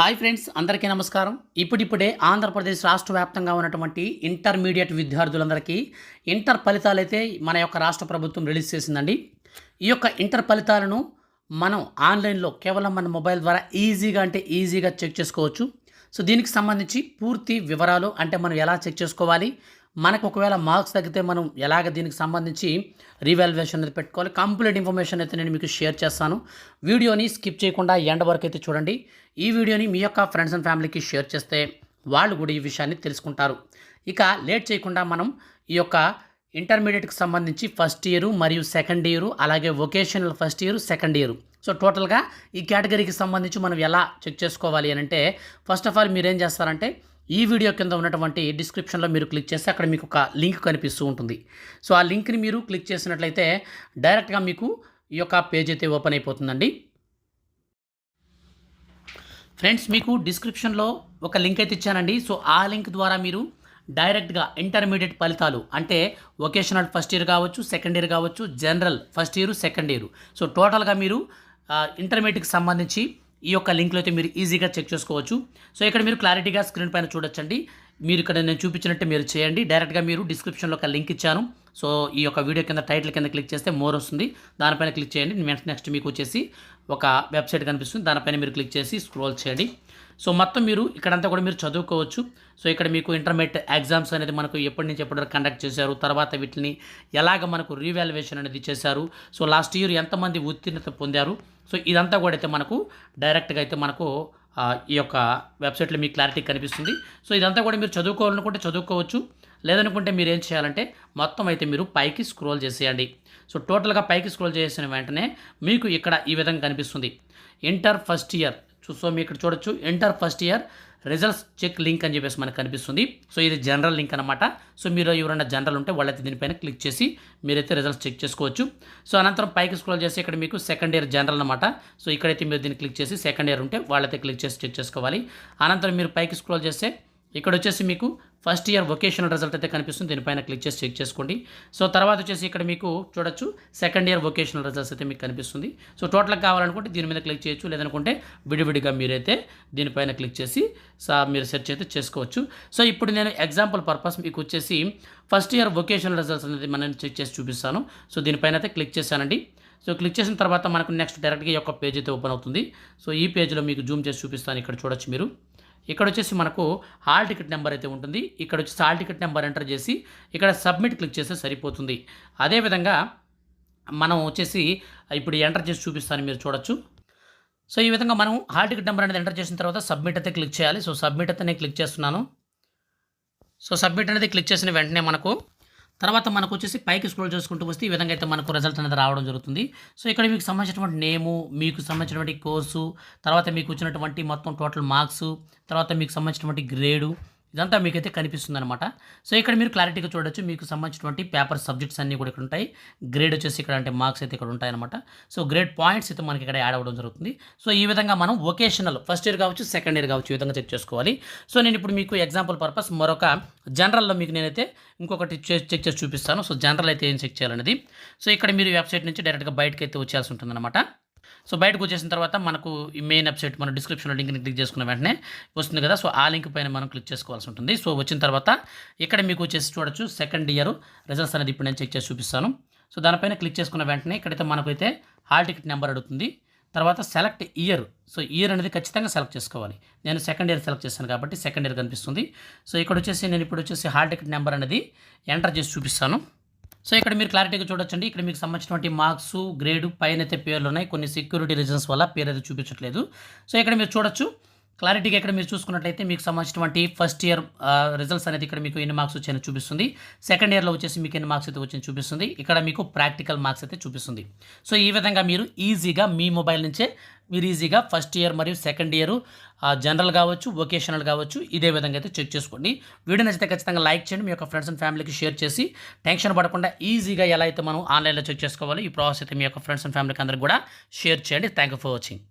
Hi friends, అందరికీ నమస్కారం. ఇప్పుడిప్పుడే ఆంధ్రప్రదేశ్ రాష్ట్ర వ్యాప్తంగా ఉన్నటువంటి ఇంటర్మీడియట్ విద్యార్థులందరికీ ఇంటర్ ఫలితాలైతే మన యొక్క రాష్ట్ర ప్రభుత్వం రిలీజ్ చేసిందండి. ఈ యొక్క ఇంటర్ ఫలితాలను మనం ఆన్లైన్లో కేవలం మన మొబైల్ ద్వారా ఈజీగా చెక్ చేసుకోవచ్చు. సో దీనికి సంబంధించి పూర్తి వివరాలు అంటే మనం ఎలా చెక్ చేసుకోవాలి, మనకు ఒకవేళ మార్క్స్ తగ్గితే మనం ఎలాగ దీనికి సంబంధించి రీవాల్యుయేషన్ అనేది పెట్టుకోవాలి, కంప్లీట్ ఇన్ఫర్మేషన్ అయితే నేను మీకు షేర్ చేస్తాను. వీడియోని స్కిప్ చేయకుండా ఎండ్ వరకు అయితే చూడండి. ఈ వీడియోని మీ యొక్క ఫ్రెండ్స్ అండ్ ఫ్యామిలీకి షేర్ చేస్తే వాళ్ళు కూడా ఈ విషయాన్ని తెలుసుకుంటారు. ఇక లేట్ చేయకుండా మనం ఈ యొక్క ఇంటర్మీడియట్కి సంబంధించి ఫస్ట్ ఇయర్ మరియు సెకండ్ ఇయర్, అలాగే vocational first year second year, so టోటల్గా ఈ కేటగిరీకి సంబంధించి మనం ఎలా చెక్ చేసుకోవాలి అని అంటే, ఫస్ట్ ఆఫ్ ఆల్ మీరు ఏం చేస్తారంటే ఈ వీడియో కింద ఉన్నటువంటి డిస్క్రిప్షన్లో మీరు క్లిక్ చేస్తే అక్కడ మీకు ఒక లింక్ కనిపిస్తూ ఉంటుంది. సో ఆ లింక్ని మీరు క్లిక్ చేసినట్లయితే డైరెక్ట్గా మీకు ఈ యొక్క పేజ్ అయితే ఓపెన్ అయిపోతుందండి. ఫ్రెండ్స్, మీకు డిస్క్రిప్షన్లో ఒక లింక్ అయితే ఇచ్చానండి. సో ఆ లింక్ ద్వారా మీరు డైరెక్ట్గా ఇంటర్మీడియట్ ఫలితాలు అంటే వొకేషనల్ ఫస్ట్ ఇయర్ కావచ్చు, సెకండ్ ఇయర్ కావచ్చు, general first year second year, so టోటల్గా మీరు ఇంటర్మీడియట్కి సంబంధించి ఈ యొక్క లింక్లో అయితే మీరు ఈజీగా చెక్ చేసుకోవచ్చు. సో ఇక్కడ మీరు క్లారిటీగా స్క్రీన్ పైన చూడొచ్చండి. మీరు ఇక్కడ నేను చూపించినట్టు మీరు చేయండి. డైరెక్ట్గా మీరు డిస్క్రిప్షన్లో ఒక లింక్ ఇచ్చాను. సో ఈ యొక్క వీడియో కింద టైటిల్ కింద క్లిక్ చేస్తే మోర్ వస్తుంది, దానిపైన క్లిక్ చేయండి. నెక్స్ట్ మీకు వచ్చేసి ఒక వెబ్సైట్ కనిపిస్తుంది, దానిపైన మీరు క్లిక్ చేసి స్క్రోల్ చేయండి. సో మొత్తం మీరు ఇక్కడంతా కూడా మీరు చదువుకోవచ్చు. సో ఇక్కడ మీకు ఇంటర్మీడియట్ ఎగ్జామ్స్ అనేది మనకు ఎప్పటి నుంచి ఎప్పటి వరకు కండక్ట్ చేశారు, తర్వాత వీటిని ఎలాగ మనకు రీవాల్యుయేషన్ అనేది చేశారు, సో లాస్ట్ ఇయర్ ఎంతమంది ఉత్తీర్ణత పొందారు, సో ఇదంతా కూడా అయితే మనకు డైరెక్ట్గా అయితే మనకు ఈ యొక్క వెబ్సైట్లో మీకు క్లారిటీ కనిపిస్తుంది. సో ఇదంతా కూడా మీరు చదువుకోవాలనుకుంటే చదువుకోవచ్చు, లేదనుకుంటే మీరు ఏం చేయాలంటే మొత్తం అయితే మీరు పైకి స్క్రోల్ చేసేయండి. సో టోటల్గా పైకి స్క్రోల్ చేసిన వెంటనే మీకు ఇక్కడ ఈ విధంగా కనిపిస్తుంది ఇంటర్ ఫస్ట్ ఇయర్. సో మీ ఇక్కడ చూడొచ్చు inter first year results check link అని చెప్పేసి మనకు కనిపిస్తుంది. సో ఇది జనరల్ లింక్ అనమాట. సో మీరు ఎవరైనా జనరల్ ఉంటే వాళ్ళైతే దీనిపైన క్లిక్ చేసి మీరైతే రిజల్ట్స్ చెక్ చేసుకోవచ్చు. సో అనంతరం పైకి స్క్రోల్ చేసి ఇక్కడ మీకు సెకండ్ ఇయర్ జనరల్ అనమాట. సో ఇక్కడైతే మీరు దీన్ని క్లిక్ చేసి సెకండ్ ఇయర్ ఉంటే వాళ్ళైతే క్లిక్ చేసి చెక్ చేసుకోవాలి. అనంతరం మీరు పైకి స్క్రోల్ చేస్తే ఇక్కడ వచ్చేసి మీకు ఫస్ట్ ఇయర్ వొకేషనల్ రిజల్ట్ అయితే కనిపిస్తుంది, దీనిపైన క్లిక్ చేసి చెక్ చేసుకోండి. సో తర్వాత వచ్చేసి ఇక్కడ మీకు చూడొచ్చు సెకండ్ ఇయర్ వొకేషనల్ రిజల్ట్స్ అయితే మీకు కనిపిస్తుంది. సో టోటల్గా కావాలనుకుంటే దీని మీద క్లిక్ చేయొచ్చు, లేదనుకుంటే విడివిడిగా మీరైతే దీనిపైన క్లిక్ చేసి మీరు సెర్చ్ అయితే చేసుకోవచ్చు. సో ఇప్పుడు నేను ఎగ్జాంపుల్ పర్పస్ మీకు వచ్చేసి ఫస్ట్ ఇయర్ వొకేషనల్ రిజల్ట్స్ అనేది మనం చెక్ చేసి చూపిస్తాను. సో దీనిపైన అయితే క్లిక్ చేశానండి. సో క్లిక్ చేసిన తర్వాత మనకు నెక్స్ట్ డైరెక్ట్గా ఈ యొక్క పేజ్ అయితే ఓపెన్ అవుతుంది. సో ఈ పేజ్లో మీకు జూమ్ చేసి చూపిస్తాను. ఇక్కడ చూడొచ్చు మీరు, ఇక్కడ వచ్చేసి మనకు హాల్ టికెట్ నెంబర్ అయితే ఉంటుంది. ఇక్కడ వచ్చేసి హాల్ టికెట్ నెంబర్ ఎంటర్ చేసి ఇక్కడ సబ్మిట్ క్లిక్ చేస్తే సరిపోతుంది. అదేవిధంగా మనం వచ్చేసి ఇప్పుడు ఎంటర్ చేసి చూపిస్తాను, మీరు చూడొచ్చు. సో ఈ విధంగా మనం హాల్ టికెట్ నెంబర్ అనేది ఎంటర్ చేసిన తర్వాత సబ్మిట్ అయితే క్లిక్ చేయాలి. సో సబ్మిట్ అయితే నేను క్లిక్ చేస్తున్నాను. సో సబ్మిట్ అనేది క్లిక్ చేసిన వెంటనే తర్వాత మనకు వచ్చేసి పైకి స్క్రోల్ చేసుకుంటూ వస్తే ఈ విధంగా అయితే మనకు రిజల్ట్ అనేది రావడం జరుగుతుంది. సో ఇక్కడ మీకు సంబంధించినటువంటి నేము, మీకు సంబంధించినటువంటి కోర్సు, తర్వాత మీకు వచ్చినటువంటి మొత్తం టోటల్ మార్క్స్, తర్వాత మీకు సంబంధించినటువంటి గ్రేడు, ఇదంతా మీకైతే కనిపిస్తుంది అనమాట. సో ఇక్కడ మీరు క్లారిటీగా చూడొచ్చు, మీకు సంబంధించినటువంటి పేపర్ సబ్జెక్ట్స్ అన్నీ కూడా ఇక్కడ ఉంటాయి. గ్రేడ్ వచ్చేసి ఇక్కడ అంటే మార్క్స్ అయితే ఇక్కడ ఉంటాయన్నమాట. సో గ్రేడ్ పాయింట్స్ అయితే మనకి ఇక్కడ యాడ్ అవ్వడం జరుగుతుంది. సో ఈ విధంగా మనం వొకేషనల్ ఫస్ట్ ఇయర్ కావచ్చు, సెకండ్ ఇయర్ కావచ్చు, ఈ విధంగా చెక్ చేసుకోవాలి. సో నేను ఇప్పుడు మీకు ఎగ్జాంపుల్ పర్పస్ మరొక జనరల్లో మీకు నేనైతే ఇంకొకటి చెక్ చేసి చూపిస్తాను. సో జనరల్ అయితే ఏం చెక్ చేయాలనేది. సో ఇక్కడ మీరు వెబ్సైట్ నుంచి డైరెక్ట్గా బయటకు అయితే వచ్చేయాల్సి ఉంటుందన్నమాట. సో బయటకు వచ్చేసిన తర్వాత మనకు ఈ మెయిన్ వెబ్సైట్ మన డిస్క్రిప్షన్లో లింక్ని క్లిక్ చేసుకున్న వెంటనే వస్తుంది కదా. సో ఆ లింక్ పైన మనం క్లిక్ చేసుకోవాల్సి ఉంటుంది. సో వచ్చిన తర్వాత ఇక్కడ మీకు వచ్చేసి చూడొచ్చు సెకండ్ ఇయర్ రిజల్ట్స్ అనేది ఇప్పుడు నేను చెక్ చేసి చూపిస్తాను. సో దానిపైన క్లిక్ చేసుకున్న వెంటనే ఇక్కడైతే మనకైతే హాల్ టికెట్ నెంబర్ అడుగుతుంది. తర్వాత సెలెక్ట్ ఇయర్. సో ఇయర్ అనేది ఖచ్చితంగా సెలెక్ట్ చేసుకోవాలి. నేను సెకండ్ ఇయర్ సెలెక్ట్ చేశాను కాబట్టి సెకండ్ ఇయర్ కనిపిస్తుంది. సో ఇక్కడ వచ్చేసి నేను ఇప్పుడు వచ్చేసి హాల్ టికెట్ నెంబర్ అనేది ఎంటర్ చేసి చూపిస్తాను. సో ఇక్కడ మీరు క్లారిటీగా చూడొచ్చండి. ఇక్కడ మీకు సంబంధించినటువంటి మార్క్స్, గ్రేడు, పైన అయితే పేర్లు ఉన్నాయి. కొన్ని సెక్యూరిటీ రీజన్స్ వల్ల పేరు అయితే చూపించట్లేదు. సో ఇక్కడ మీరు చూడొచ్చు క్లారిటీగా. ఇక్కడ మీరు చూసుకున్నట్లయితే మీకు సంబంధించినటువంటి ఫస్ట్ ఇయర్ రిజల్ట్స్ అనేది ఇక్కడ మీకు ఎన్ని మార్క్స్ వచ్చాయని చూపిస్తుంది. సెకండ్ ఇయర్లో వచ్చేసి మీకు ఎన్ని మార్క్స్ అయితే వచ్చాయని చూపిస్తుంది. ఇక్కడ మీకు ప్రాక్టికల్ మార్క్స్ అయితే చూపిస్తుంది. సో ఈ విధంగా మీరు ఈజీగా మీ మొబైల్ నుంచే మీరు ఈజీగా ఫస్ట్ ఇయర్ మరియు సెకండ్ ఇయర్ జనరల్ కావచ్చు, వొకేషనల్ కావచ్చు, ఇదే విధంగా అయితే చెక్ చేసుకోండి. వీడియో నచ్చితే ఖచ్చితంగా లైక్ చేయండి, మీ యొక్క ఫ్రెండ్స్ అండ్ ఫ్యామిలీకి షేర్ చేసి టెన్షన్ పడకుండా ఈజీగా ఎలా అయితే మనం ఆన్లైన్లో చెక్ చేసుకోవాలి ఈ ప్రాసెస్ అయితే మీ యొక్క ఫ్రెండ్స్ అండ్ ఫ్యామిలీకి అందరికీ కూడా షేర్ చేయండి. Thank you for watching.